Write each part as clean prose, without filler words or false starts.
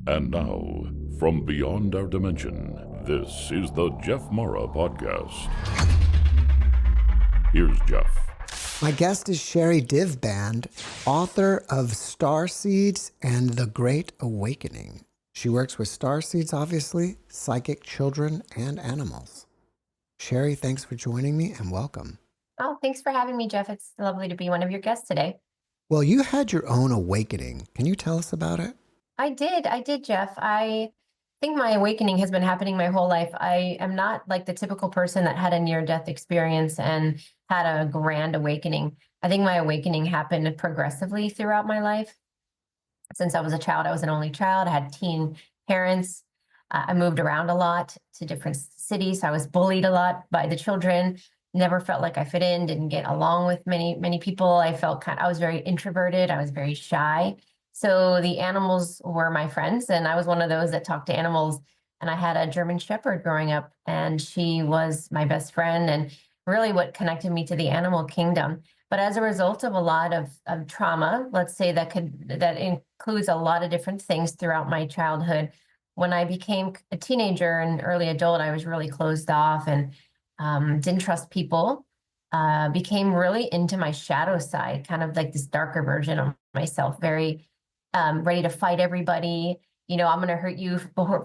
And now, from beyond our dimension, this is the JeffMara podcast. Here's Jeff. My guest is Sherri Divband, author of Starseeds and The Great Awakening. She works with starseeds, obviously, psychic children, and animals. Sherri, thanks for joining me and welcome. Oh, thanks for having me, Jeff. It's lovely to be one of your guests today. Well, you had your own awakening. Can you tell us about it? I did, Jeff. I think my awakening has been happening my whole life. I am not like the typical person that had a near-death experience and had a grand awakening. I think my awakening happened progressively throughout my life. Since I was a child, I was an only child. I had teen parents. I moved around a lot to different cities. I was bullied a lot by the children. Never felt like I fit in, didn't get along with many people. I was very introverted. I was very shy. So the animals were my friends, and I was one of those that talked to animals. And I had a German Shepherd growing up, and she was my best friend and really what connected me to the animal kingdom. But as a result of a lot of trauma, let's say that includes a lot of different things throughout my childhood, when I became a teenager and early adult, I was really closed off and didn't trust people, became really into my shadow side, kind of like this darker version of myself, very ready to fight everybody. You know, I'm going to hurt you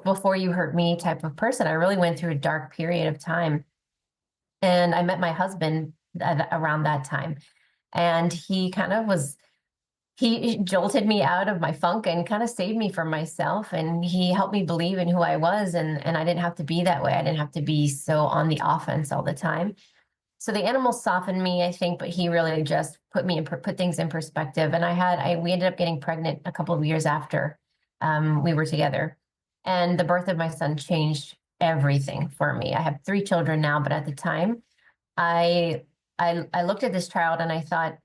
before you hurt me type of person. I really went through a dark period of time. And I met my husband around that time. And he jolted me out of my funk and kind of saved me from myself. And he helped me believe in who I was. And I didn't have to be that way. I didn't have to be so on the offense all the time. So the animals softened me, I think, but he really just put things in perspective. And we ended up getting pregnant a couple of years after we were together. And the birth of my son changed everything for me. I have 3 children now, but at the time, I looked at this child and I thought,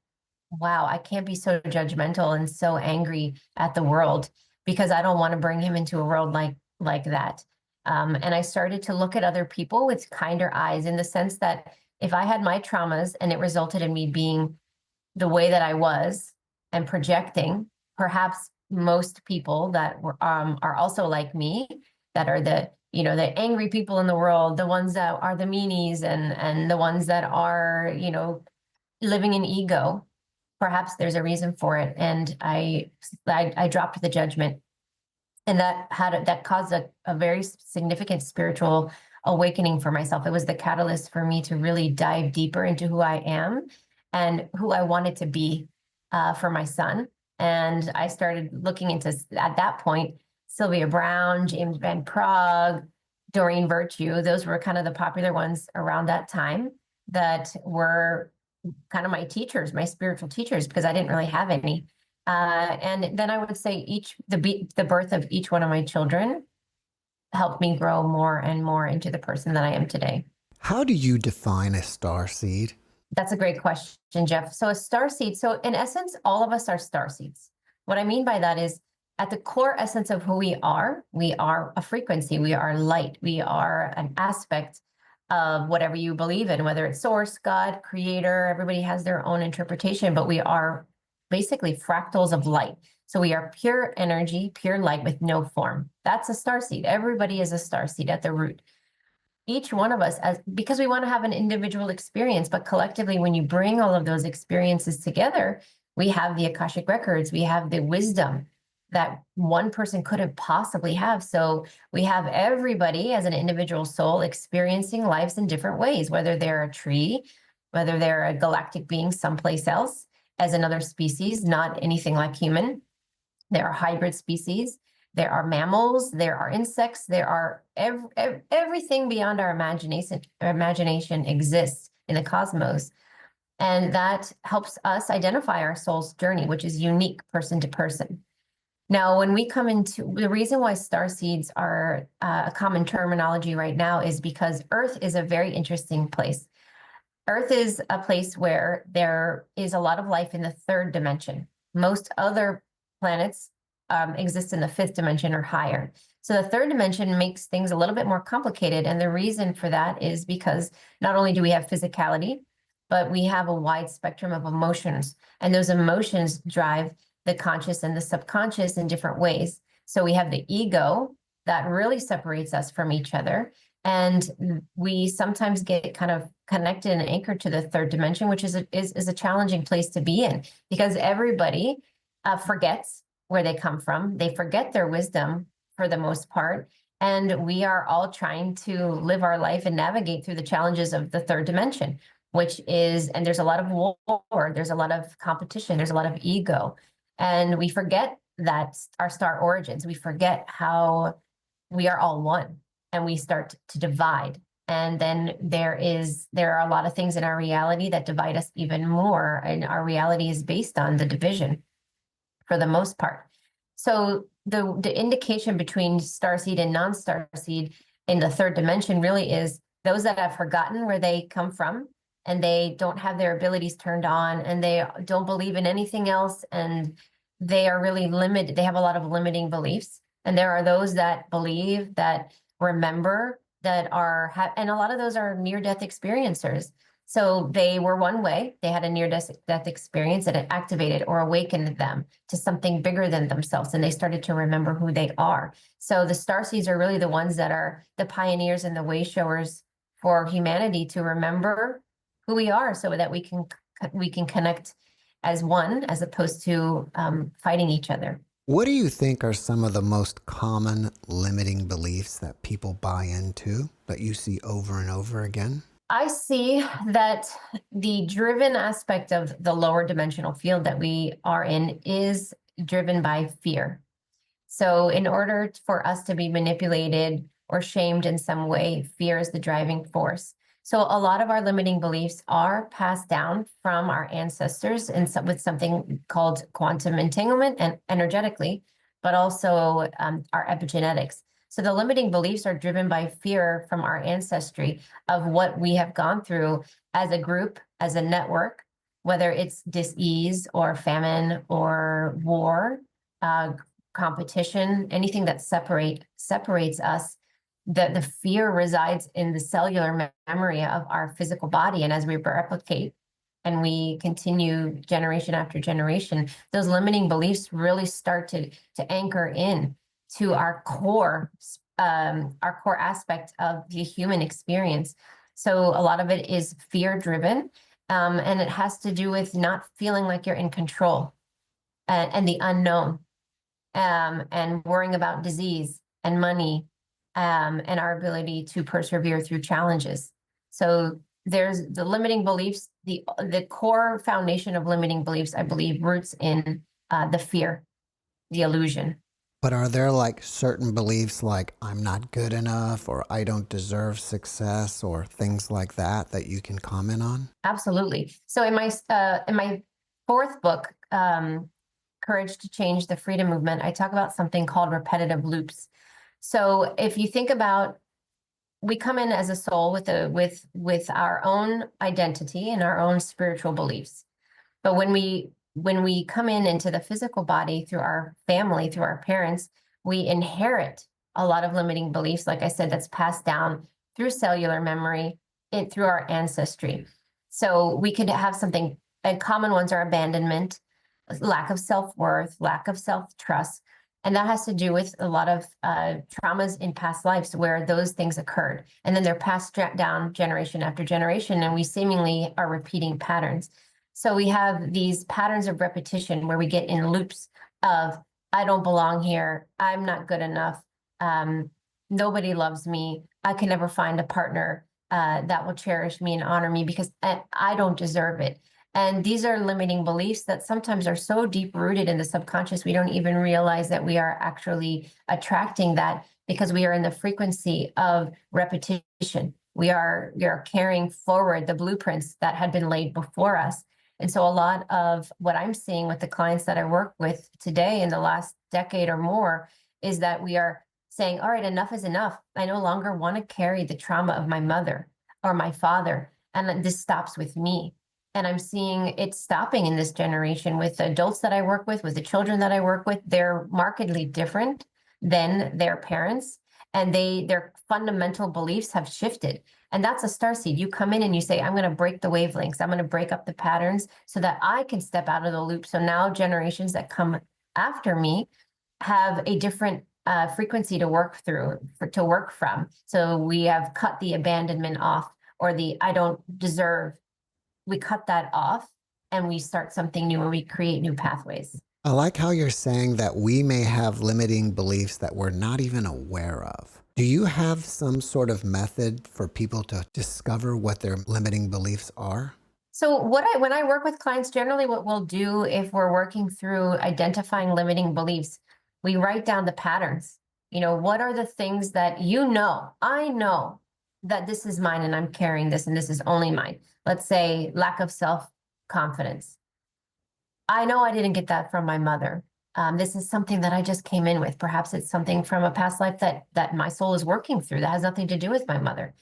wow, I can't be so judgmental and so angry at the world because I don't want to bring him into a world like that. And I started to look at other people with kinder eyes, in the sense that if I had my traumas and it resulted in me being the way that I was and projecting, perhaps most people that are also like me, that are the angry people in the world, the ones that are the meanies and the ones that are, living in ego, perhaps there's a reason for it. And I dropped the judgment, and that caused a very significant spiritual awakening for myself. It was the catalyst for me to really dive deeper into who I am and who I wanted to be for my son. And I started looking into, at that point, Sylvia Browne, James Van Praagh, Doreen Virtue. Those were kind of the popular ones around that time that were kind of my teachers, my spiritual teachers, because I didn't really have any. And then I would say the birth of each one of my children helped me grow more and more into the person that I am today. How do you define a starseed? That's a great question, Jeff. So a starseed, so in essence, all of us are starseeds. What I mean by that is, at the core essence of who we are a frequency, we are light, we are an aspect of whatever you believe in, whether it's source, God, creator. Everybody has their own interpretation, but we are basically fractals of light. So we are pure energy, pure light with no form. That's a starseed. Everybody is a starseed at the root. Each one of us, because we want to have an individual experience, but collectively, when you bring all of those experiences together, we have the Akashic records, we have the wisdom that one person couldn't possibly have. So we have everybody as an individual soul experiencing lives in different ways, whether they're a tree, whether they're a galactic being someplace else as another species, not anything like human. There are hybrid species, there are mammals, there are insects, there are everything beyond our imagination exists in the cosmos. And that helps us identify our soul's journey, which is unique person to person. Now, when we come into the reason why starseeds are a common terminology right now is because Earth is a very interesting place. Earth is a place where there is a lot of life in the 3rd dimension. Most other planets exist in the 5th dimension or higher. So the 3rd dimension makes things a little bit more complicated. And the reason for that is because not only do we have physicality, but we have a wide spectrum of emotions. And those emotions drive the conscious and the subconscious in different ways. So we have the ego that really separates us from each other. And we sometimes get kind of connected and anchored to the third dimension, which is a challenging place to be in, because everybody forgets where they come from. They forget their wisdom for the most part. And we are all trying to live our life and navigate through the challenges of the third dimension, which is, and there's a lot of war, there's a lot of competition, there's a lot of ego. And we forget that our star origins, we forget how we are all one, and we start to divide. And then there are a lot of things in our reality that divide us even more. And our reality is based on the division for the most part. So the indication between starseed and non-starseed in the third dimension really is those that have forgotten where they come from, and they don't have their abilities turned on, and they don't believe in anything else, and they are really limited. They have a lot of limiting beliefs. And there are those that believe, that remember, that are, and a lot of those are near-death experiencers. So they were one way, they had a near-death experience, and it activated or awakened them to something bigger than themselves, and they started to remember who they are. So the starseeds are really the ones that are the pioneers and the way showers for humanity to remember who we are, so that we can connect as one, as opposed to fighting each other. What do you think are some of the most common limiting beliefs that people buy into that you see over and over again? I see that the driven aspect of the lower dimensional field that we are in is driven by fear. So in order for us to be manipulated or shamed in some way, fear is the driving force. So a lot of our limiting beliefs are passed down from our ancestors with something called quantum entanglement and energetically, but also our epigenetics. So the limiting beliefs are driven by fear from our ancestry of what we have gone through as a group, as a network, whether it's dis-ease or famine or war, competition, anything that separates us. The fear resides in the cellular memory of our physical body. And as we replicate and we continue generation after generation, those limiting beliefs really start to anchor in to our core aspect of the human experience. So a lot of it is fear driven, and it has to do with not feeling like you're in control, and the unknown, and worrying about disease and money, and our ability to persevere through challenges. So there's the limiting beliefs, the core foundation of limiting beliefs, I believe, roots in the fear, the illusion. But are there like certain beliefs like I'm not good enough or I don't deserve success or things like that that you can comment on? Absolutely. So in my fourth book, Courage to Change the Freedom Movement, I talk about something called repetitive loops. So if you think about, we come in as a soul with our own identity and our own spiritual beliefs. But when we come into the physical body through our family, through our parents, we inherit a lot of limiting beliefs, like I said, that's passed down through cellular memory, through our ancestry. So we could have something, and common ones are abandonment, lack of self-worth, lack of self-trust. And that has to do with a lot of traumas in past lives where those things occurred. And then they're passed down generation after generation, and we seemingly are repeating patterns. So we have these patterns of repetition where we get in loops of, I don't belong here, I'm not good enough, nobody loves me, I can never find a partner that will cherish me and honor me because I don't deserve it. And these are limiting beliefs that sometimes are so deep rooted in the subconscious, we don't even realize that we are actually attracting that because we are in the frequency of repetition. We are carrying forward the blueprints that had been laid before us. And so a lot of what I'm seeing with the clients that I work with today in the last decade or more is that we are saying, all right, enough is enough. I no longer want to carry the trauma of my mother or my father, and this stops with me. And I'm seeing it stopping in this generation with the adults that I work with the children that I work with. They're markedly different than their parents, and their fundamental beliefs have shifted. And that's a starseed. You come in and you say, I'm going to break the wavelengths. I'm going to break up the patterns so that I can step out of the loop. So now generations that come after me have a different frequency to work through, to work from. So we have cut the abandonment off, or the I don't deserve. We cut that off and we start something new, and we create new pathways. I like how you're saying that we may have limiting beliefs that we're not even aware of. Do you have some sort of method for people to discover what their limiting beliefs are? So when I work with clients, generally what we'll do if we're working through identifying limiting beliefs, we write down the patterns. What are the things that I know that this is mine and I'm carrying this and this is only mine. Let's say lack of self-confidence. I know I didn't get that from my mother. This is something that I just came in with. Perhaps it's something from a past life that my soul is working through that has nothing to do with my mother.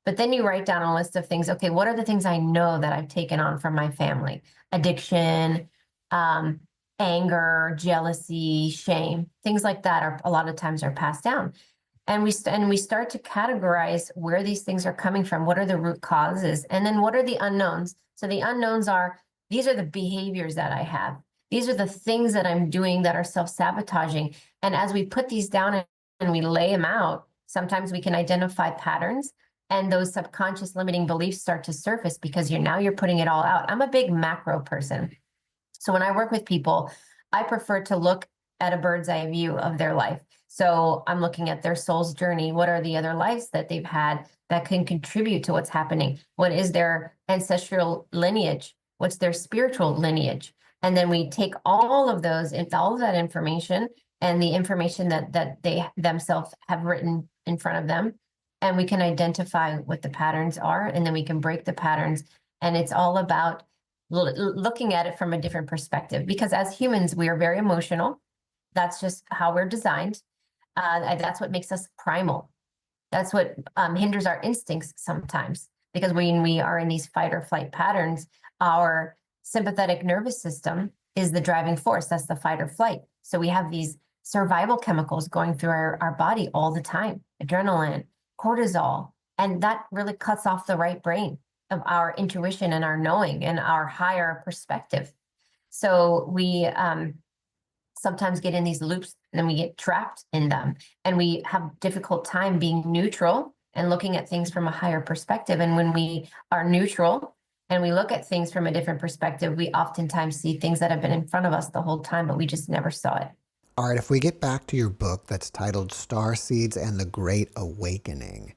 But then you write down a list of things. Okay, what are the things I know that I've taken on from my family? Addiction, anger, jealousy, shame, things like that are a lot of times are passed down. And we start to categorize where these things are coming from. What are the root causes? And then what are the unknowns? So the unknowns are, these are the behaviors that I have. These are the things that I'm doing that are self-sabotaging. And as we put these down and we lay them out, sometimes we can identify patterns, and those subconscious limiting beliefs start to surface because you're putting it all out. I'm a big macro person. So when I work with people, I prefer to look at a bird's eye view of their life. So I'm looking at their soul's journey. What are the other lives that they've had that can contribute to what's happening? What is their ancestral lineage? What's their spiritual lineage? And then we take all of that information and the information that they themselves have written in front of them, and we can identify what the patterns are, and then we can break the patterns. And it's all about looking at it from a different perspective, because as humans, we are very emotional. That's just how we're designed. That's what makes us primal. That's what hinders our instincts sometimes, because when we are in these fight or flight patterns, our sympathetic nervous system is the driving force. That's the fight or flight. So we have these survival chemicals going through our body all the time, adrenaline, cortisol, and that really cuts off the right brain of our intuition and our knowing and our higher perspective. So we sometimes get in these loops, and then we get trapped in them, and we have difficult time being neutral and looking at things from a higher perspective. And when we are neutral and we look at things from a different perspective, we oftentimes see things that have been in front of us the whole time, but we just never saw it. All right, if we get back to your book that's titled Starseeds and the Great Awakening,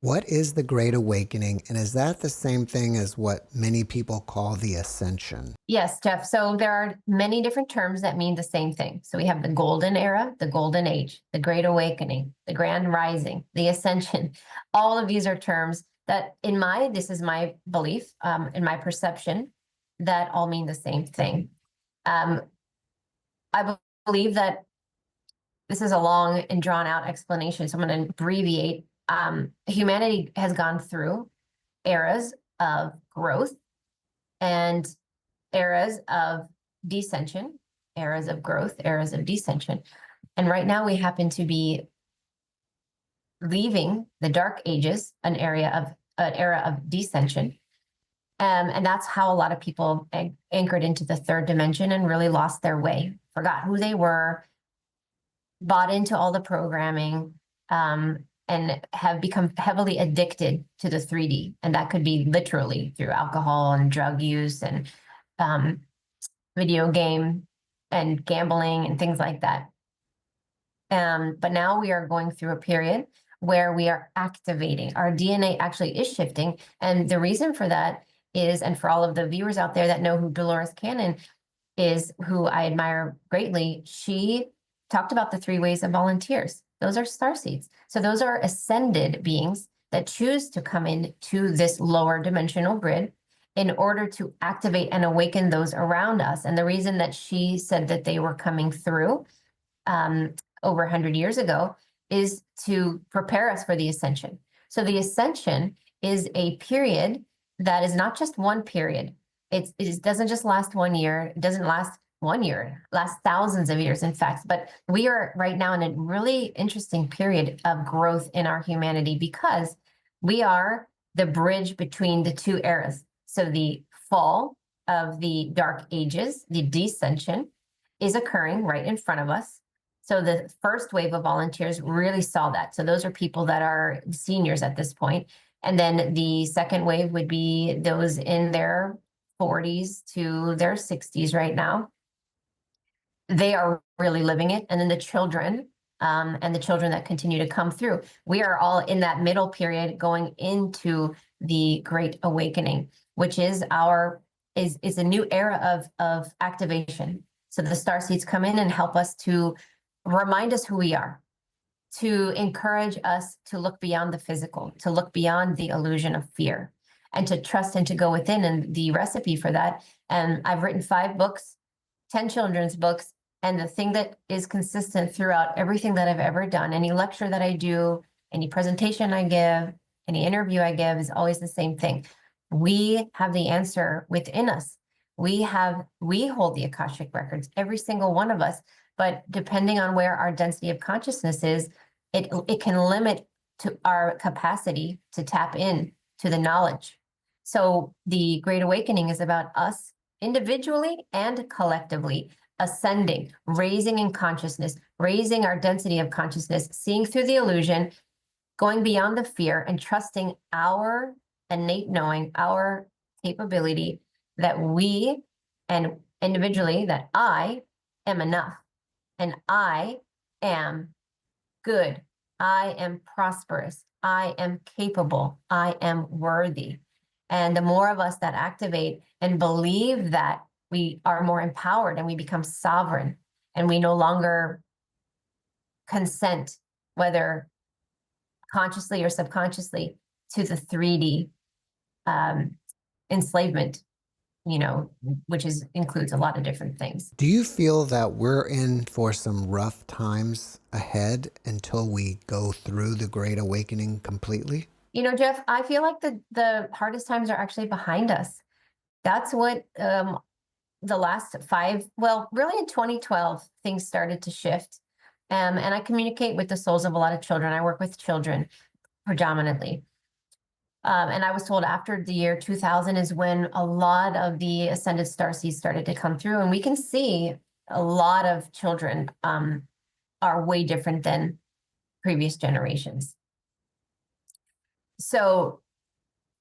what is the Great Awakening, and is that the same thing as what many people call the Ascension? Yes, Jeff. So there are many different terms that mean the same thing. So we have the Golden Era, the Golden Age, the Great Awakening, the Grand Rising, the Ascension. All of these are terms that this is my belief, in my perception, that all mean the same thing. I believe that this is a long and drawn out explanation, so I'm going to abbreviate. Humanity has gone through eras of growth and eras of descension, eras of growth, eras of descension. And right now we happen to be leaving the dark ages, an era of descension. And that's how a lot of people anchored into the third dimension and really lost their way, forgot who they were, bought into all the programming, and have become heavily addicted to the 3D. And that could be literally through alcohol and drug use and video game and gambling and things like that. But now we are going through a period where we are activating. Our DNA actually is shifting. And the reason for that is, and for all of the viewers out there that know who Dolores Cannon is, who I admire greatly, she talked about the 3 ways of volunteers. Those are starseeds. So those are ascended beings that choose to come into this lower dimensional grid in order to activate and awaken those around us. And the reason that she said that they were coming through over 100 years ago is to prepare us for the ascension. So the ascension is a period that is not just one period. It doesn't just last 1 year. It doesn't last 1 year, lasts thousands of years, in fact. But we are right now in a really interesting period of growth in our humanity, because we are the bridge between the 2 eras. So the fall of the dark ages, the descension, is occurring right in front of us. So the first wave of volunteers really saw that. So those are people that are seniors at this point. And then the second wave would be those in their 40s to their 60s right now. They are really living it. And then the children, and the children that continue to come through. We are all in that middle period going into the Great Awakening, which is a new era of activation. So the Starseeds come in and help us to remind us who we are, to encourage us to look beyond the physical, to look beyond the illusion of fear, and to trust and to go within. And the recipe for that, and I've written 5 books, 10 children's books, and the thing that is consistent throughout everything that I've ever done, any lecture that I do, any presentation I give, any interview I give, is always the same thing. We have the answer within us. We hold the Akashic records, every single one of us. But depending on where our density of consciousness is, it can limit to our capacity to tap in to the knowledge. So the Great Awakening is about us individually and collectively ascending, raising in consciousness, raising our density of consciousness, seeing through the illusion, going beyond the fear, and trusting our innate knowing, our capability that we, and individually, that I am enough. And I am good. I am prosperous. I am capable. I am worthy. And the more of us that activate and believe that, we are more empowered and we become sovereign, and we no longer consent, whether consciously or subconsciously, to the 3D enslavement, which includes a lot of different things. Do you feel that we're in for some rough times ahead until we go through the Great Awakening completely? Jeff, I feel like the hardest times are actually behind us. That's what the last 5, well, really in 2012, things started to shift. And I communicate with the souls of a lot of children. I work with children predominantly. And I was told after the year 2000 is when a lot of the ascended starseeds started to come through. And we can see a lot of children are way different than previous generations. So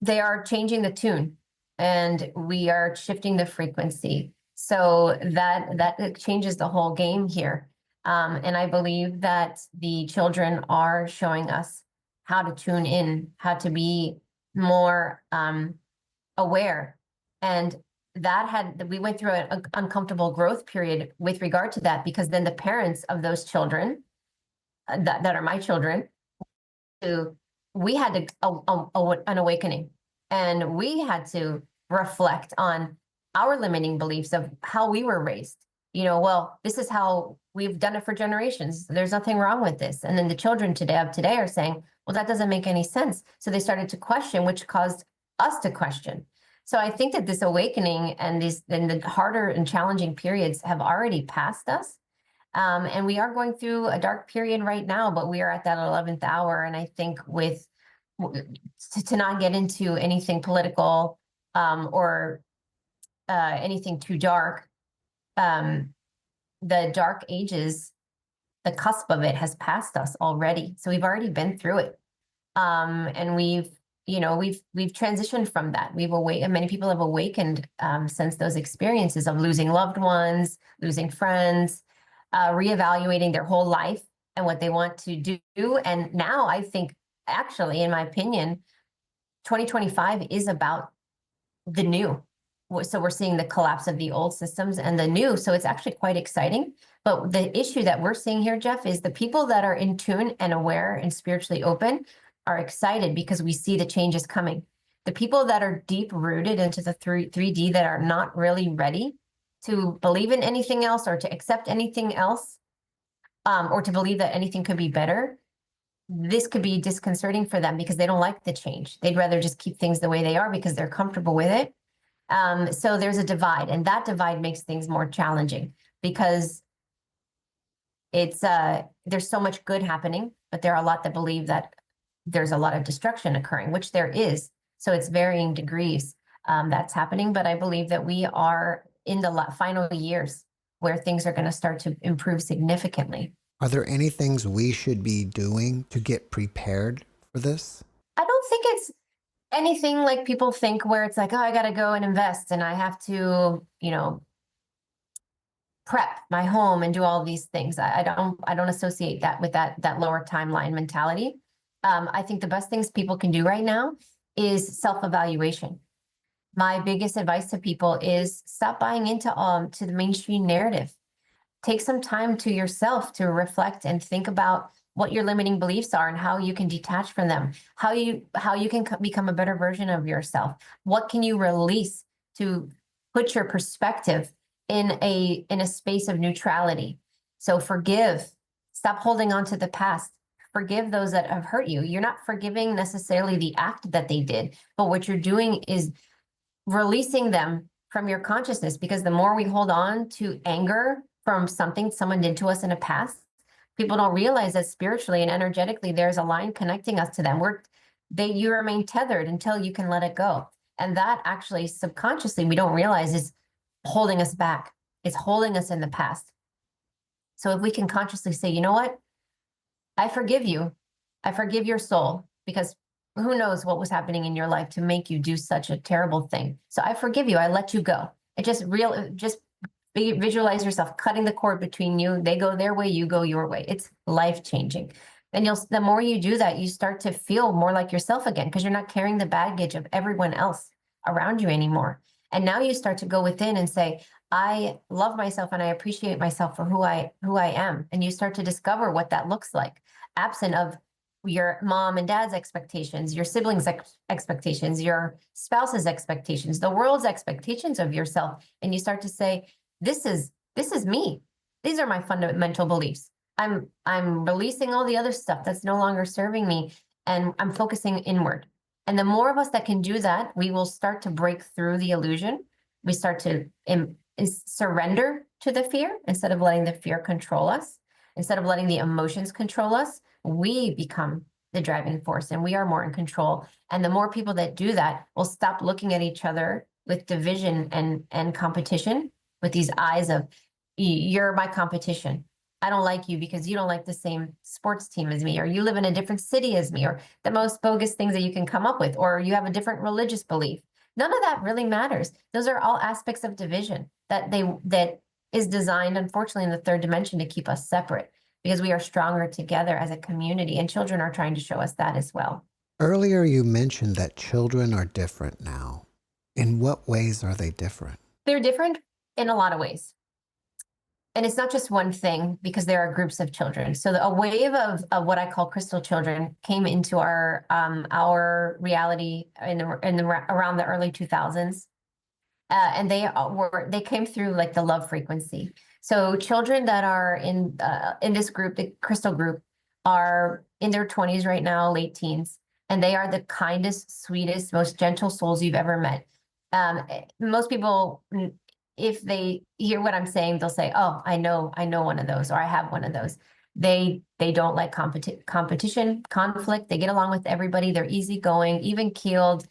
they are changing the tune, and we are shifting the frequency. So that changes the whole game here. And I believe that the children are showing us how to tune in, how to be more aware. And we went through an uncomfortable growth period with regard to that, because then the parents of those children that are my children, we had an awakening, and we had to reflect on our limiting beliefs of how we were raised. Well, this is how we've done it for generations. There's nothing wrong with this. And then the children today are saying, well, that doesn't make any sense. So they started to question, which caused us to question. So I think that this awakening and the harder and challenging periods have already passed us. And we are going through a dark period right now, but we are at that 11th hour. And I think to not get into anything political or anything too dark, the dark ages, the cusp of it has passed us already. So we've already been through it. And we've transitioned from that. Many people have awakened since those experiences of losing loved ones, losing friends, reevaluating their whole life and what they want to do. And now I think, actually, in my opinion, 2025 is about the new. So we're seeing the collapse of the old systems and the new. So it's actually quite exciting. But the issue that we're seeing here, Jeff, is the people that are in tune and aware and spiritually open are excited because we see the changes coming. The people that are deep rooted into the 3D that are not really ready to believe in anything else or to accept anything else, or to believe that anything could be better, this could be disconcerting for them because they don't like the change. They'd rather just keep things the way they are because they're comfortable with it. So there's a divide, and that divide makes things more challenging because there's so much good happening, but there are a lot that believe that there's a lot of destruction occurring, which there is. So it's varying degrees that's happening. But I believe that we are in the final years where things are going to start to improve significantly. Are there any things we should be doing to get prepared for this? I don't think it's anything like people think where it's like, oh, I got to go and invest and I have to, prep my home and do all these things. I don't associate that with that lower timeline mentality. I think the best things people can do right now is self-evaluation. My biggest advice to people is stop buying into to the mainstream narrative. Take some time to yourself to reflect and think about what your limiting beliefs are and how you can detach from them, how you can become a better version of yourself. What can you release to put your perspective in a space of neutrality? So forgive, stop holding on to the past. Forgive those that have hurt you. You're not forgiving necessarily the act that they did, but what you're doing is releasing them from your consciousness, because the more we hold on to anger from something someone did to us in the past, people don't realize that spiritually and energetically there's a line connecting us to them. You remain tethered until you can let it go. And that actually subconsciously we don't realize is holding us back. It's holding us in the past. So if we can consciously say, you know what? I forgive you. I forgive your soul, because who knows what was happening in your life to make you do such a terrible thing. So I forgive you. I let you go. Just visualize yourself cutting the cord between you. They go their way, you go your way. It's life-changing. And the more you do that, you start to feel more like yourself again, because you're not carrying the baggage of everyone else around you anymore. And now you start to go within and say, I love myself and I appreciate myself for who I am. And you start to discover what that looks like, absent of your mom and dad's expectations, your siblings' expectations, your spouse's expectations, the world's expectations of yourself. And you start to say, this is me. These are my fundamental beliefs. I'm releasing all the other stuff that's no longer serving me, and I'm focusing inward. And the more of us that can do that, we will start to break through the illusion. We start to surrender to the fear instead of letting the fear control us. Instead of letting the emotions control us, we become the driving force and we are more in control. And the more people that do that will stop looking at each other with division and competition, with these eyes of, you're my competition. I don't like you because you don't like the same sports team as me, or you live in a different city as me, or the most bogus things that you can come up with, or you have a different religious belief. None of that really matters. Those are all aspects of division that is designed, unfortunately, in the third dimension to keep us separate, because we are stronger together as a community, and children are trying to show us that as well. Earlier, you mentioned that children are different now. In what ways are they different? They're different in a lot of ways. And it's not just one thing, because there are groups of children. So a wave of what I call crystal children came into our reality around the early 2000s. And they came through like the love frequency. So children that are in this group, the crystal group, are in their 20s right now, late teens, and they are the kindest, sweetest, most gentle souls you've ever met. Most people, if they hear what I'm saying, they'll say, "Oh, I know one of those, or I have one of those." They don't like competition, conflict. They get along with everybody. They're easygoing, even keeled.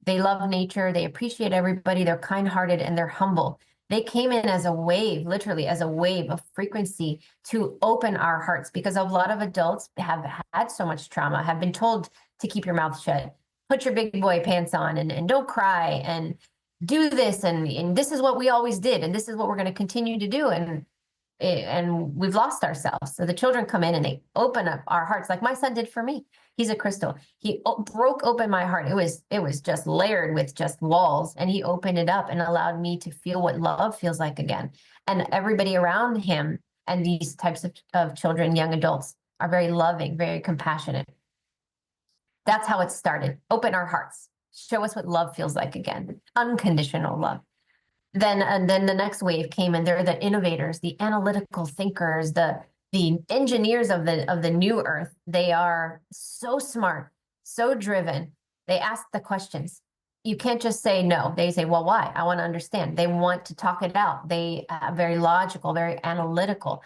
They love nature. They appreciate everybody. They're kind-hearted and they're humble. They came in as a wave, literally as a wave of frequency to open our hearts, because a lot of adults have had so much trauma, have been told to keep your mouth shut, put your big boy pants on, and don't cry, and do this, and this is what we always did, and this is what we're going to continue to do, and we've lost ourselves. So the children come in and they open up our hearts, like my son did for me. He's a crystal. He broke open my heart. It was just layered with just walls, and he opened it up and allowed me to feel what love feels like again. And everybody around him and these types of children, young adults, are very loving, very compassionate. That's how it started. Open our hearts. Show us what love feels like again. Unconditional love. Then the next wave came, and they're the innovators, the analytical thinkers, the engineers of the new earth. They are so smart, so driven. They ask the questions. You can't just say no. They say, well, why? I want to understand. They want to talk it out. They are very logical, very analytical.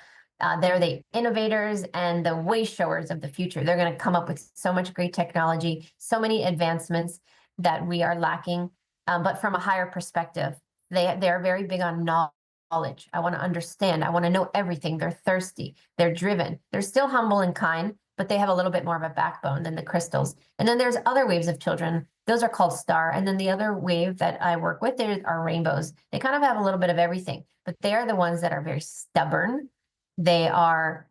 They're the innovators and the way showers of the future. They're going to come up with so much great technology, so many advancements that we are lacking, but from a higher perspective. They're very big on knowledge. knowledge. I want to understand. I want to know everything. They're thirsty. They're driven. They're still humble and kind, but they have a little bit more of a backbone than the crystals. And then there's other waves of children. Those are called star. And then the other wave that I work with there are rainbows. They kind of have a little bit of everything, but they are the ones that are very stubborn. They are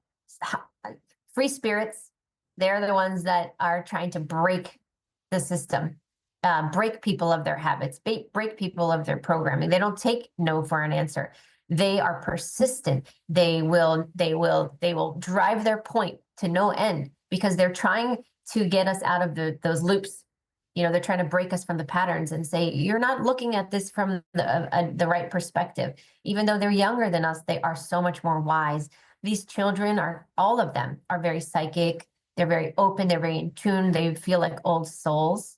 free spirits. They're the ones that are trying to break the system, break people of their habits, break people of their programming. They don't take no for an answer. They are persistent. They will drive their point to no end because they're trying to get us out of those loops. They're trying to break us from the patterns and say, you're not looking at this from the right perspective. Even though they're younger than us, they are so much more wise. These children all of them are very psychic. They're very open. They're very in tune. They feel like old souls.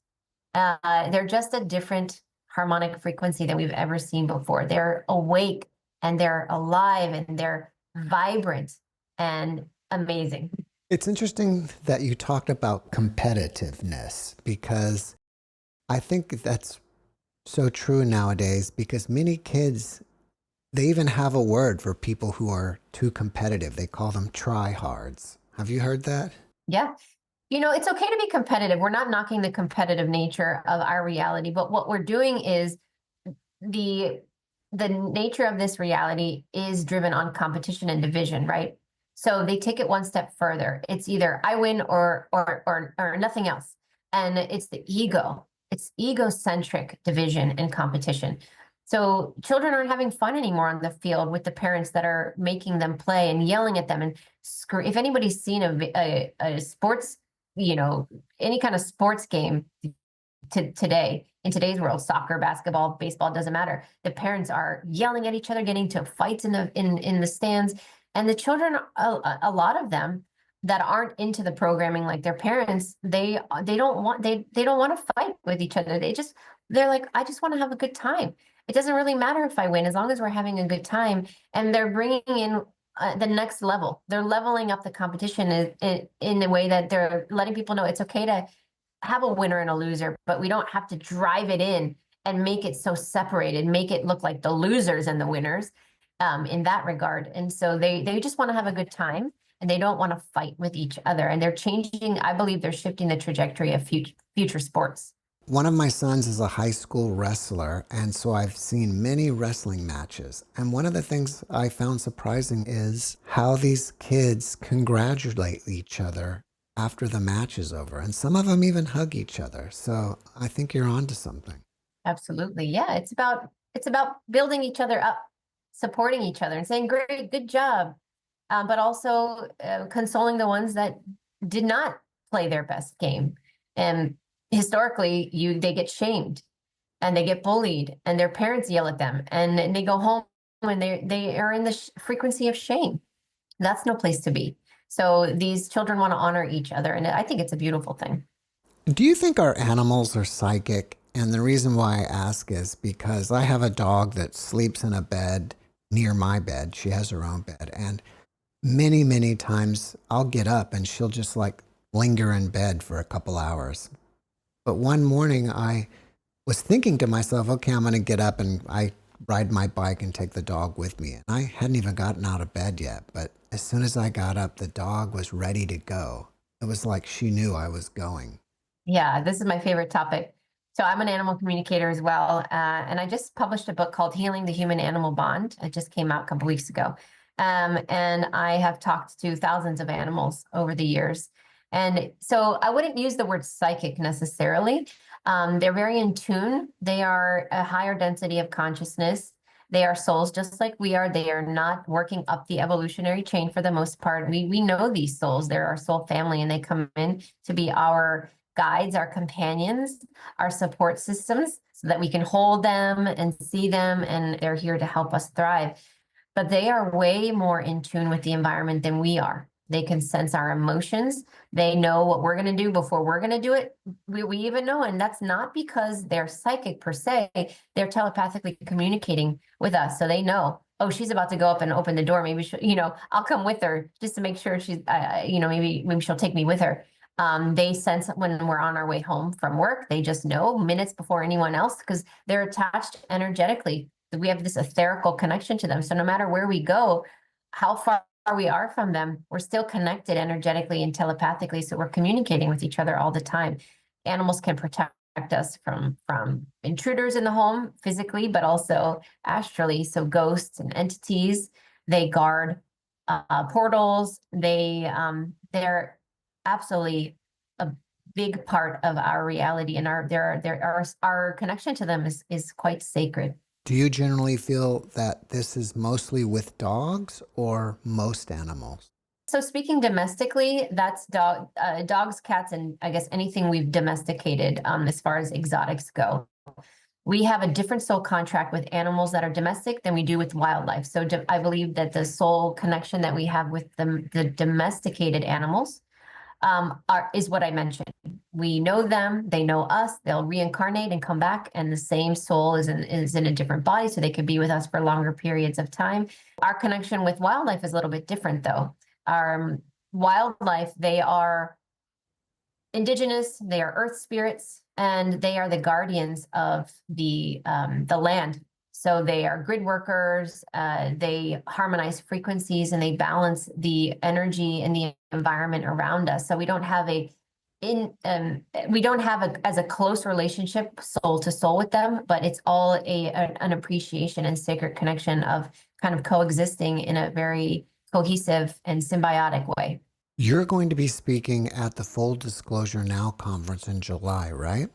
They're just a different harmonic frequency than we've ever seen before. They're awake and they're alive and they're vibrant and amazing. It's interesting that you talked about competitiveness because I think that's so true nowadays because many kids, they even have a word for people who are too competitive. They call them tryhards. Have you heard that? Yeah. It's okay to be competitive. We're not knocking the competitive nature of our reality, but what we're doing is the nature of this reality is driven on competition and division, right? So they take it one step further. It's either I win or nothing else. And it's the ego. It's egocentric division and competition. So children aren't having fun anymore on the field with the parents that are making them play and yelling at them and if anybody's seen a sports, any kind of sports game today, in today's world, soccer, basketball, baseball, doesn't matter. The parents are yelling at each other, getting into fights in the stands. And the children, a lot of them that aren't into the programming like their parents, they don't want to fight with each other. They're like, I just want to have a good time. It doesn't really matter if I win as long as we're having a good time. And they're bringing in the next level. They're leveling up the competition in the way that they're letting people know it's okay to have a winner and a loser, but we don't have to drive it in and make it so separated, make it look like the losers and the winners in that regard. And so they just want to have a good time and they don't want to fight with each other. And they're changing, I believe they're shifting the trajectory of future sports. One of my sons is a high school wrestler, and so I've seen many wrestling matches. And one of the things I found surprising is how these kids congratulate each other after the match is over. And some of them even hug each other. So I think you're onto something. Absolutely. Yeah. It's about building each other up, supporting each other and saying, great, good job. But also consoling the ones that did not play their best game. And historically, they get shamed and they get bullied and their parents yell at them and they go home and they are in the frequency of shame. That's no place to be. So these children want to honor each other. And I think it's a beautiful thing. Do you think our animals are psychic? And the reason why I ask is because I have a dog that sleeps in a bed near my bed. She has her own bed. And many, many times I'll get up and she'll just like linger in bed for a couple hours. But one morning I was thinking to myself, okay, I'm going to get up and I ride my bike and take the dog with me. And I hadn't even gotten out of bed yet. But as soon as I got up, the dog was ready to go. It was like she knew I was going. Yeah, this is my favorite topic. So I'm an animal communicator as well. And I just published a book called Healing the Human-Animal Bond. It just came out a couple weeks ago. And I have talked to thousands of animals over the years. And so I wouldn't use the word psychic necessarily. They're very in tune. They are a higher density of consciousness. They are souls just like we are. They are not working up the evolutionary chain for the most part. We know these souls. They're our soul family, and they come in to be our guides, our companions, our support systems, so that we can hold them and see them, and they're here to help us thrive. But they are way more in tune with the environment than we are. They can sense our emotions. They know what we're going to do before we're going to do it. We even know, and that's not because they're psychic per se. They're telepathically communicating with us. So they know, oh, she's about to go up and open the door. Maybe she'll, I'll come with her just to make sure she's, maybe she'll take me with her. They sense when we're on our way home from work. They just know minutes before anyone else because they're attached energetically we have this etherical connection to them. So no matter where we go, how far we are from them, we're still connected energetically and telepathically. So we're communicating with each other all the time. Animals can protect us from intruders in the home physically, but also astrally. So ghosts and entities, they guard portals. They're absolutely a big part of our reality, and our connection to them is quite sacred. Do you generally feel that this is mostly with dogs or most animals? So speaking domestically, that's dogs, cats, and I guess anything we've domesticated as far as exotics go. We have a different soul contract with animals that are domestic than we do with wildlife. So I believe that the soul connection that we have with the domesticated animals is what I mentioned. We know them, they know us, they'll reincarnate and come back, and the same soul is in a different body, so they could be with us for longer periods of time. Our connection with wildlife is a little bit different, though. Our wildlife, they are indigenous, they are earth spirits, and they are the guardians of the land. So they are grid workers, they harmonize frequencies, and they balance the energy and the environment around us. So we don't have as a close relationship soul to soul with them, but it's all an appreciation and sacred connection of kind of coexisting in a very cohesive and symbiotic way. You're going to be speaking at the Full Disclosure Now conference in July, right?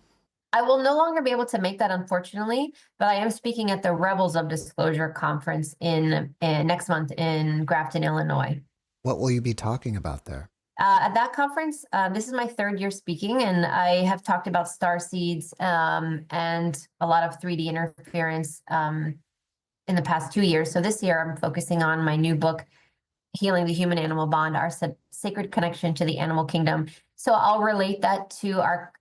I will no longer be able to make that, unfortunately, but I am speaking at the Rebels of Disclosure conference in next month in Grafton, Illinois. What will you be talking about there? At that conference, this is my third year speaking, and I have talked about starseeds and a lot of 3D interference in the past 2 years. So this year, I'm focusing on my new book, Healing the Human-Animal Bond, Our Sacred Connection to the Animal Kingdom. So I'll relate that to our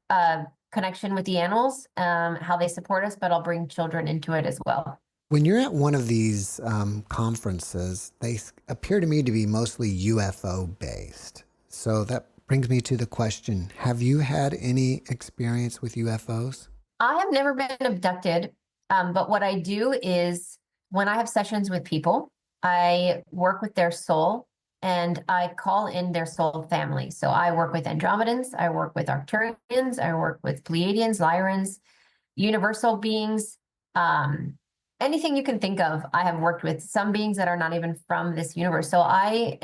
connection with the animals, how they support us, but I'll bring children into it as well. When you're at one of these conferences, they appear to me to be mostly UFO based. So that brings me to the question, have you had any experience with UFOs? I have never been abducted, but what I do is when I have sessions with people, I work with their soul and I call in their soul family. So I work with Andromedans, I work with Arcturians, I work with Pleiadians, Lyrans, universal beings, anything you can think of. I have worked with some beings that are not even from this universe. So I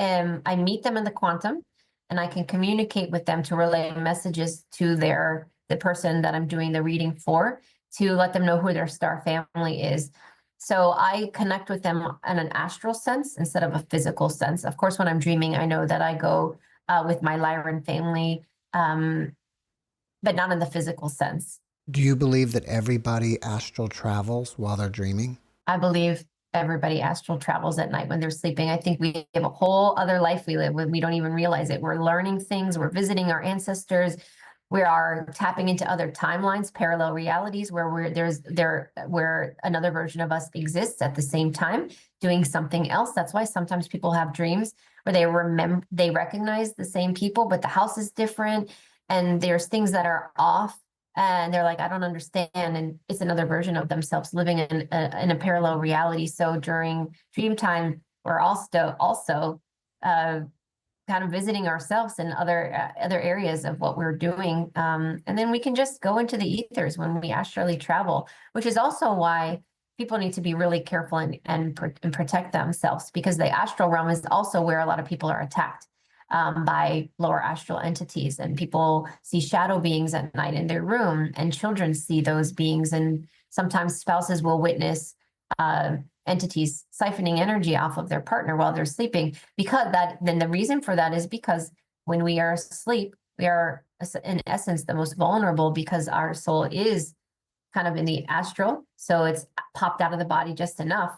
meet them in the quantum, and I can communicate with them to relay messages to the person that I'm doing the reading for, to let them know who their star family is. So I connect with them in an astral sense instead of a physical sense. Of course, when I'm dreaming, I know that I go with my Lyran family, but not in the physical sense. Do you believe that everybody astral travels while they're dreaming? I believe everybody astral travels at night when they're sleeping. I think we have a whole other life we live when we don't even realize it. We're learning things, we're visiting our ancestors, we are tapping into other timelines, parallel realities where where another version of us exists at the same time doing something else. That's why sometimes people have dreams where they recognize the same people, but the house is different and there's things that are off. And they're like, I don't understand. And it's another version of themselves living in a parallel reality. So during dream time, we're also kind of visiting ourselves in other areas of what we're doing. And then we can just go into the ethers when we astrally travel, which is also why people need to be really careful and protect themselves, because the astral realm is also where a lot of people are attacked by lower astral entities, and people see shadow beings at night in their room, and children see those beings, and sometimes spouses will witness entities siphoning energy off of their partner while they're sleeping. Then the reason for that is because when we are asleep, we are in essence the most vulnerable, because our soul is kind of in the astral, so it's popped out of the body just enough,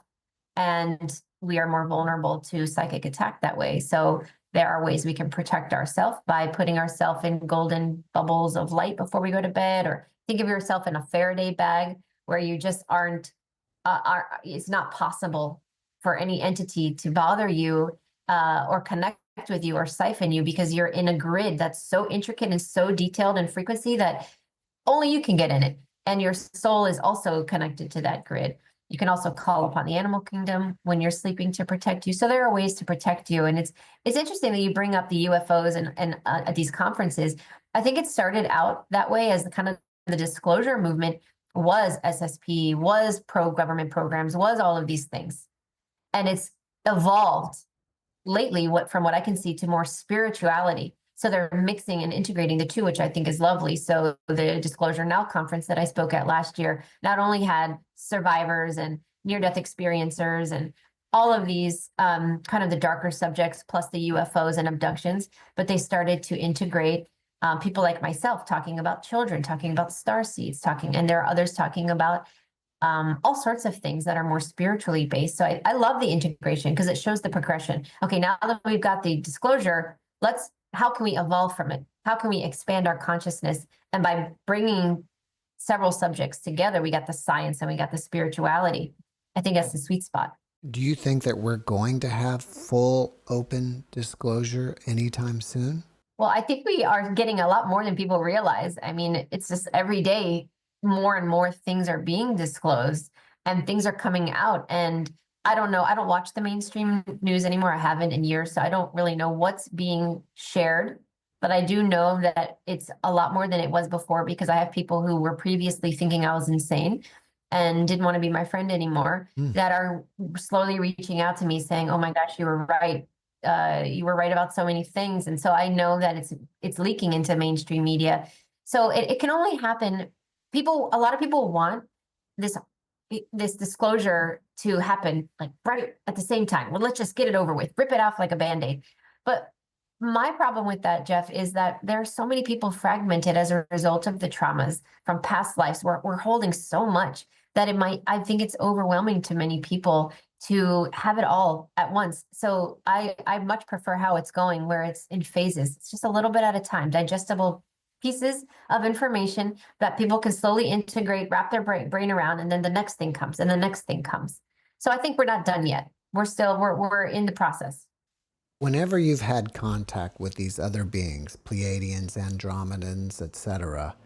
and we are more vulnerable to psychic attack that way. So there are ways we can protect ourselves by putting ourselves in golden bubbles of light before we go to bed, or think of yourself in a Faraday bag where you just aren't, it's not possible for any entity to bother you or connect with you or siphon you, because you're in a grid that's so intricate and so detailed in frequency that only you can get in it. And your soul is also connected to that grid. You can also call upon the animal kingdom when you're sleeping to protect you. So there are ways to protect you. And it's interesting that you bring up the UFOs and at these conferences. I think it started out that way as the kind of the disclosure movement was SSP, was pro-government programs, was all of these things. And it's evolved lately, from what I can see, to more spirituality. So they're mixing and integrating the two, which I think is lovely. So the Disclosure Now conference that I spoke at last year not only had survivors and near-death experiencers and all of these kind of the darker subjects, plus the UFOs and abductions, but they started to integrate people like myself talking about children, talking about starseeds, and there are others talking about all sorts of things that are more spiritually based. So I love the integration because it shows the progression. Okay, now that we've got the disclosure, how can we evolve from it? How can we expand our consciousness? And by bringing several subjects together, we got the science and we got the spirituality. I think that's the sweet spot. Do you think that we're going to have full open disclosure anytime soon? Well, I think we are getting a lot more than people realize. I mean, it's just every day more and more things are being disclosed and things are coming out. And I don't know, I don't watch the mainstream news anymore. I haven't in years, so I don't really know what's being shared. But I do know that it's a lot more than it was before, because I have people who were previously thinking I was insane and didn't want to be my friend anymore that are slowly reaching out to me saying, oh my gosh, you were right. You were right about so many things. And so I know that it's leaking into mainstream media. So it can only happen. A lot of people want this disclosure to happen like right at the same time. Well, let's just get it over with, rip it off like a Band-Aid. But my problem with that, Jeff, is that there are so many people fragmented as a result of the traumas from past lives. We're holding so much that I think it's overwhelming to many people to have it all at once. So I much prefer how it's going, where it's in phases. It's just a little bit at a time, digestible pieces of information that people can slowly integrate, wrap their brain around, and then the next thing comes, and the next thing comes. So I think we're not done yet. We're in the process. Whenever you've had contact with these other beings, Pleiadians, Andromedans, etc.,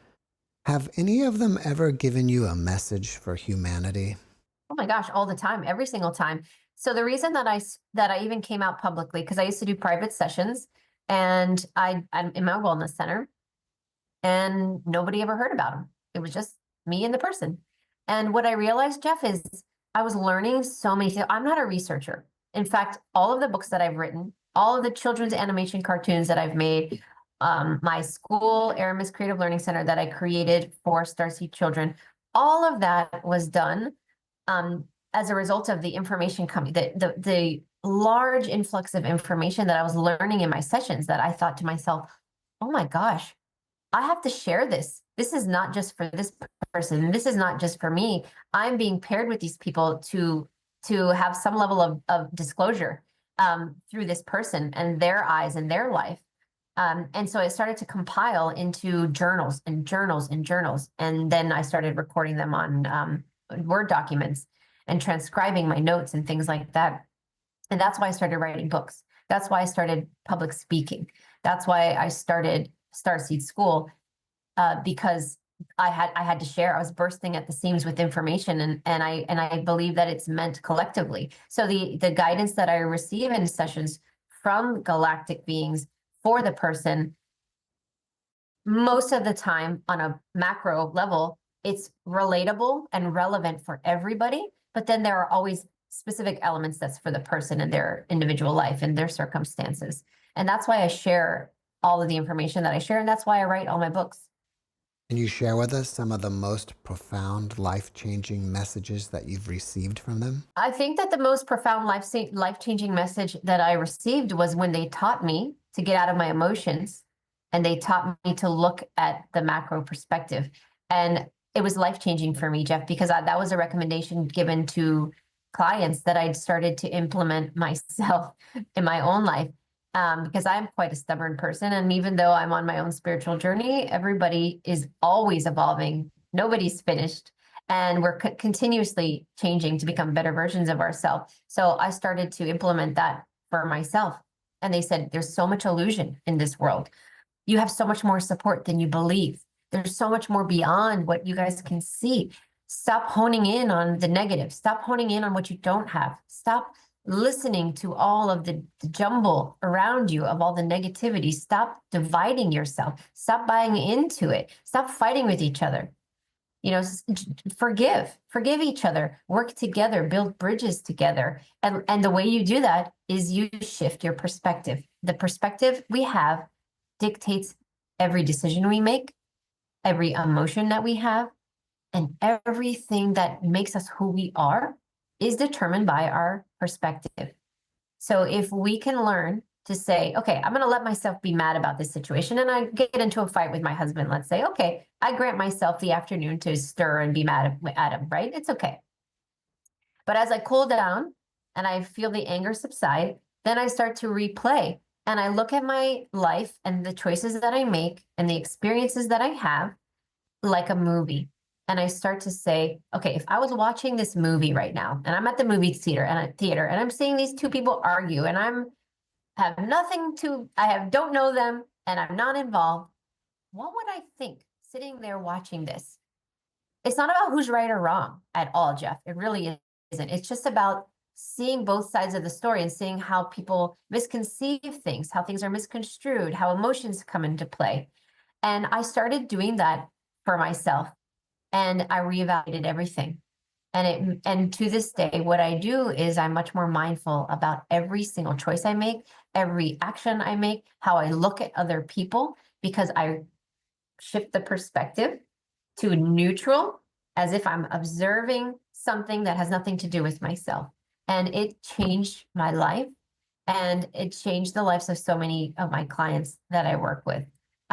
have any of them ever given you a message for humanity? Oh my gosh, all the time, every single time. So the reason that I even came out publicly, because I used to do private sessions, and I'm in my wellness center, and nobody ever heard about them. It was just me and the person. And what I realized, Jeff, is I was learning so many things. I'm not a researcher. In fact, all of the books that I've written, all of the children's animation cartoons that I've made, my school, Aramis Creative Learning Center that I created for Starseed children, all of that was done as a result of the information coming, the large influx of information that I was learning in my sessions, that I thought to myself, oh my gosh, I have to share this. This is not just for this person. This is not just for me. I'm being paired with these people to have some level of disclosure through this person and their eyes and their life. And so I started to compile into journals and journals and journals. And then I started recording them on Word documents and transcribing my notes and things like that. And that's why I started writing books. That's why I started public speaking. That's why I started Starseed School, because I had to share. I was bursting at the seams with information, and I believe that it's meant collectively. So the guidance that I receive in sessions from galactic beings for the person, most of the time on a macro level, it's relatable and relevant for everybody. But then there are always specific elements that's for the person and their individual life and their circumstances. And that's why I share all of the information that I share. And that's why I write all my books. Can you share with us some of the most profound, life-changing messages that you've received from them? I think that the most profound life-changing message that I received was when they taught me to get out of my emotions, and they taught me to look at the macro perspective. And it was life-changing for me, Jeff, because that was a recommendation given to clients that I'd started to implement myself in my own life. Because I'm quite a stubborn person. And even though I'm on my own spiritual journey, everybody is always evolving. Nobody's finished. And we're continuously changing to become better versions of ourselves. So I started to implement that for myself. And they said, there's so much illusion in this world. You have so much more support than you believe. There's so much more beyond what you guys can see. Stop honing in on the negative. Stop honing in on what you don't have. Stop listening to all of the jumble around you of all the negativity. Stop dividing yourself. Stop buying into it. Stop fighting with each other. You know, forgive each other, work together, build bridges together. And the way you do that is you shift your perspective. The perspective we have dictates every decision we make, every emotion that we have, and everything that makes us who we are is determined by our perspective. So if we can learn to say, okay, I'm going to let myself be mad about this situation, and I get into a fight with my husband, let's say, okay, I grant myself the afternoon to stir and be mad at him, right? It's okay. But as I cool down and I feel the anger subside, then I start to replay and I look at my life and the choices that I make and the experiences that I have like a movie. And I start to say, okay, if I was watching this movie right now and I'm at the movie theater and I'm seeing these two people argue and don't know them and I'm not involved, what would I think sitting there watching this? It's not about who's right or wrong at all, Jeff. It really isn't. It's just about seeing both sides of the story and seeing how people misconceive things, how things are misconstrued, how emotions come into play. And I started doing that for myself and I reevaluated everything. And to this day, what I do is I'm much more mindful about every single choice I make, every action I make, how I look at other people, because I shift the perspective to neutral as if I'm observing something that has nothing to do with myself. And it changed my life and it changed the lives of so many of my clients that I work with.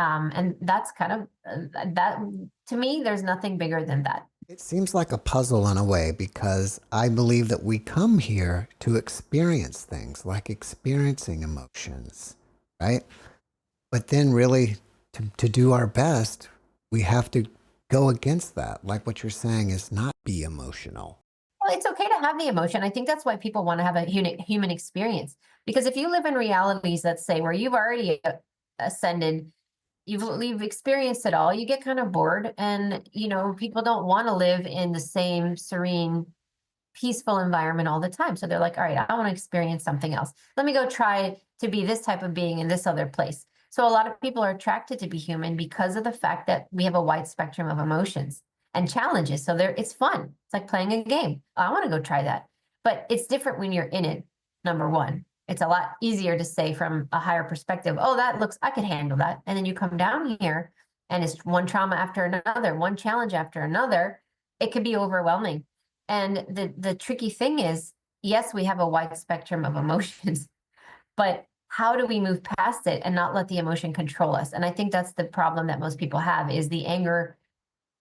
And that's kind of that to me, there's nothing bigger than that. It seems like a puzzle in a way, because I believe that we come here to experience things, like experiencing emotions, right? But then really to do our best, we have to go against that. Like what you're saying is not be emotional. Well, it's okay to have the emotion. I think that's why people want to have a human experience. Because if you live in realities, let's say, where you've already ascended, you've experienced it all, you get kind of bored. And, you know, people don't want to live in the same serene, peaceful environment all the time. So they're like, all right, I want to experience something else. Let me go try to be this type of being in this other place. So a lot of people are attracted to be human because of the fact that we have a wide spectrum of emotions and challenges. So it's fun. It's like playing a game. I want to go try that. But it's different when you're in it, number one. It's a lot easier to say from a higher perspective, oh, I could handle that. And then you come down here and it's one trauma after another, one challenge after another. It could be overwhelming. And the tricky thing is, yes, we have a wide spectrum of emotions, but how do we move past it and not let the emotion control us? And I think that's the problem that most people have, is the anger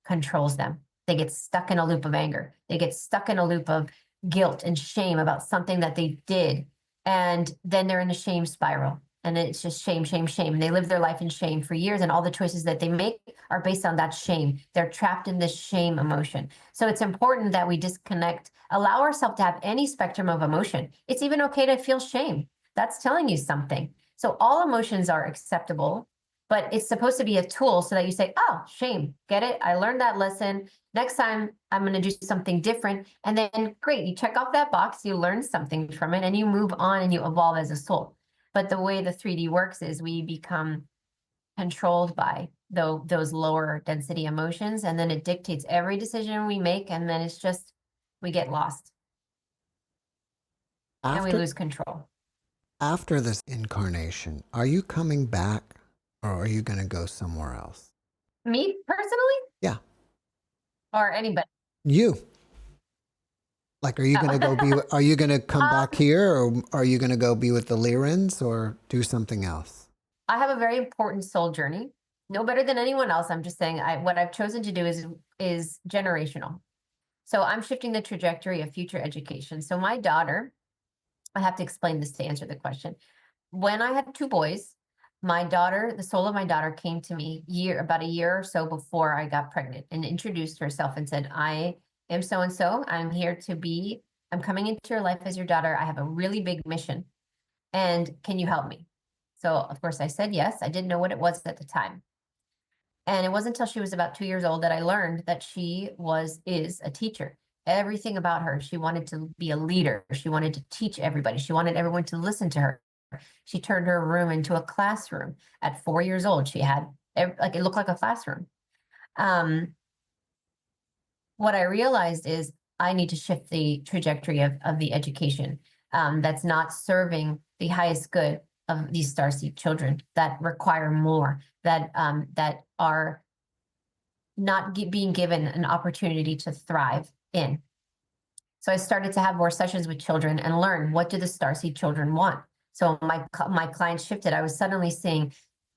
controls them. They get stuck in a loop of anger. They get stuck in a loop of guilt and shame about something that they did. And then they're in a shame spiral. And it's just shame, shame, shame. And they live their life in shame for years. And all the choices that they make are based on that shame. They're trapped in this shame emotion. So it's important that we disconnect, allow ourselves to have any spectrum of emotion. It's even okay to feel shame. That's telling you something. So all emotions are acceptable, but it's supposed to be a tool so that you say, oh, shame, get it? I learned that lesson. Next time I'm going to do something different. And then great, you check off that box, you learn something from it, and you move on and you evolve as a soul. But the way the 3D works is we become controlled by those lower density emotions, and then it dictates every decision we make, and then it's just, we get lost and we lose control. After this incarnation, are you coming back or are you going to go somewhere else? Me personally? Yeah. Or anybody? You. Like, are you going to go are you going to come back here, or are you going to go be with the Lyrans or do something else? I have a very important soul journey. No better than anyone else. I'm just saying what I've chosen to do is generational. So I'm shifting the trajectory of future education. So my daughter, I have to explain this to answer the question. When I had two boys, my daughter, the soul of my daughter, came to me about a year or so before I got pregnant and introduced herself and said, I am so-and-so. I'm coming into your life as your daughter. I have a really big mission. And can you help me? So of course I said yes. I didn't know what it was at the time. And it wasn't until she was about 2 years old that I learned that is a teacher. Everything about her, she wanted to be a leader. She wanted to teach everybody. She wanted everyone to listen to her. She turned her room into a classroom. At 4 years old, she had, like, it looked like a classroom. What I realized is I need to shift the trajectory of the education that's not serving the highest good of these starseed children that require more, that are not being given an opportunity to thrive in. So I started to have more sessions with children and learn, what do the starseed children want? So my clients shifted. I was suddenly seeing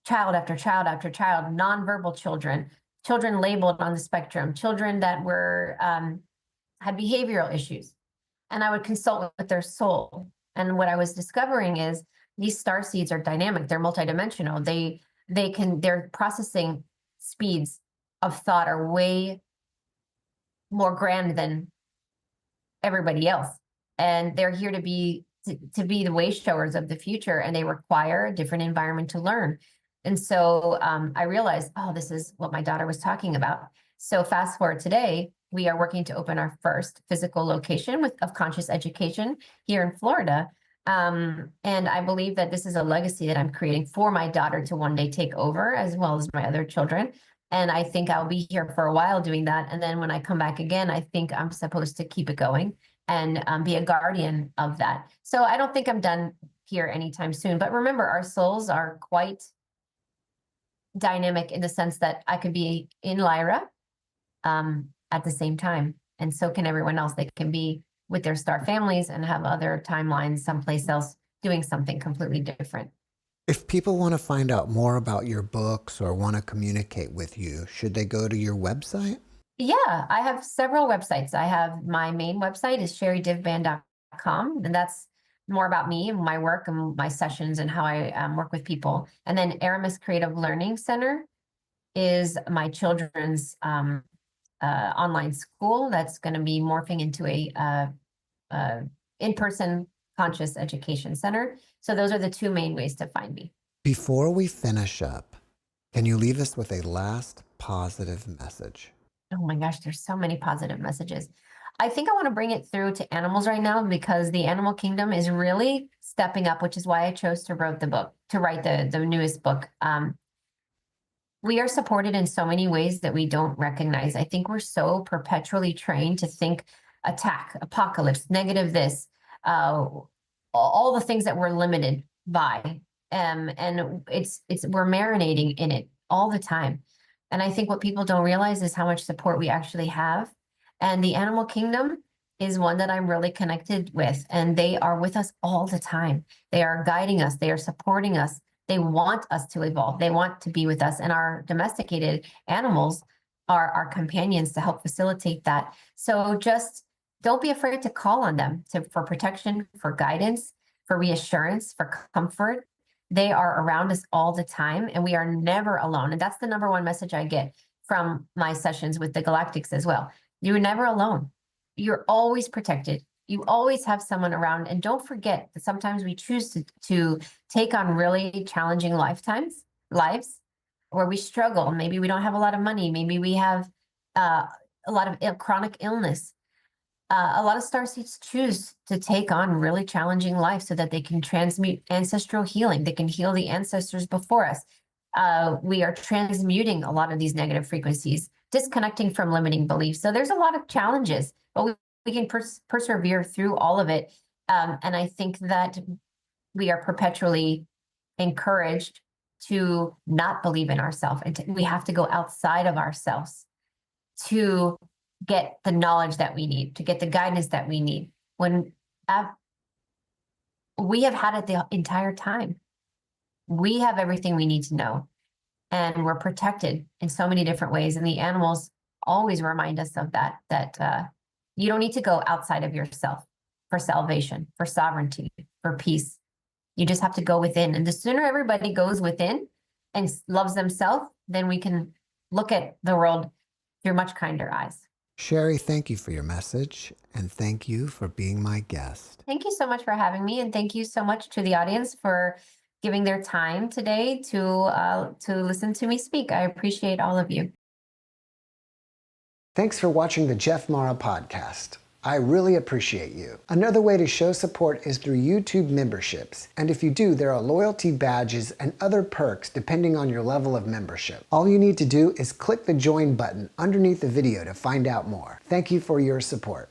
child after child after child, nonverbal children, children labeled on the spectrum, children that were had behavioral issues. And I would consult with their soul. And what I was discovering is these starseeds are dynamic. They're multidimensional. Their processing speeds of thought are way more grand than everybody else. And they're here to be the way showers of the future, and they require a different environment to learn. And so I realized, oh, this is what my daughter was talking about. So fast forward today, we are working to open our first physical location of conscious education here in Florida. And I believe that this is a legacy that I'm creating for my daughter to one day take over, as well as my other children. And I think I'll be here for a while doing that. And then when I come back again, I think I'm supposed to keep it going and be a guardian of that. So I don't think I'm done here anytime soon. But remember, our souls are quite dynamic in the sense that I could be in Lyra at the same time. And so can everyone else. They can be with their star families and have other timelines someplace else doing something completely different. If people want to find out more about your books or want to communicate with you, should they go to your website? Yeah, I have several websites. I have my main website is sherridivband.com, and that's more about me and my work and my sessions and how I work with people. And then Aramis Creative Learning Center is my children's online school that's going to be morphing into a in-person conscious education center. So those are the two main ways to find me. Before we finish up, can you leave us with a last positive message? Oh my gosh, there's so many positive messages. I think I want to bring it through to animals right now because the animal kingdom is really stepping up, which is why I chose to write the newest book. We are supported in so many ways that we don't recognize. I think we're so perpetually trained to think attack, apocalypse, negative this, all the things that we're limited by. And we're marinating in it all the time. And I think what people don't realize is how much support we actually have. And the animal kingdom is one that I'm really connected with. And they are with us all the time. They are guiding us. They are supporting us. They want us to evolve. They want to be with us. And our domesticated animals are our companions to help facilitate that. So just don't be afraid to call on them for protection, for guidance, for reassurance, for comfort. They are around us all the time, and we are never alone. And that's the number one message I get from my sessions with the Galactics as well. You're never alone. You're always protected. You always have someone around. And don't forget that sometimes we choose to take on really challenging lives where we struggle. Maybe we don't have a lot of money. Maybe we have a lot of chronic illness. A lot of starseeds choose to take on really challenging life so that they can transmute ancestral healing. They can heal the ancestors before us. We are transmuting a lot of these negative frequencies, disconnecting from limiting beliefs. So there's a lot of challenges, but we can persevere through all of it. And I think that we are perpetually encouraged to not believe in ourselves. And we have to go outside of ourselves to get the knowledge that we need, to get the guidance that we need. When we have had it the entire time. We have everything we need to know. And we're protected in so many different ways. And the animals always remind us of that you don't need to go outside of yourself for salvation, for sovereignty, for peace. You just have to go within. And the sooner everybody goes within and loves themselves, then we can look at the world through much kinder eyes. Sherri, thank you for your message, and thank you for being my guest. Thank you so much for having me, and thank you so much to the audience for giving their time today to listen to me speak. I appreciate all of you. Thanks for watching the JeffMara podcast. I really appreciate you. Another way to show support is through YouTube memberships. And if you do, there are loyalty badges and other perks depending on your level of membership. All you need to do is click the join button underneath the video to find out more. Thank you for your support.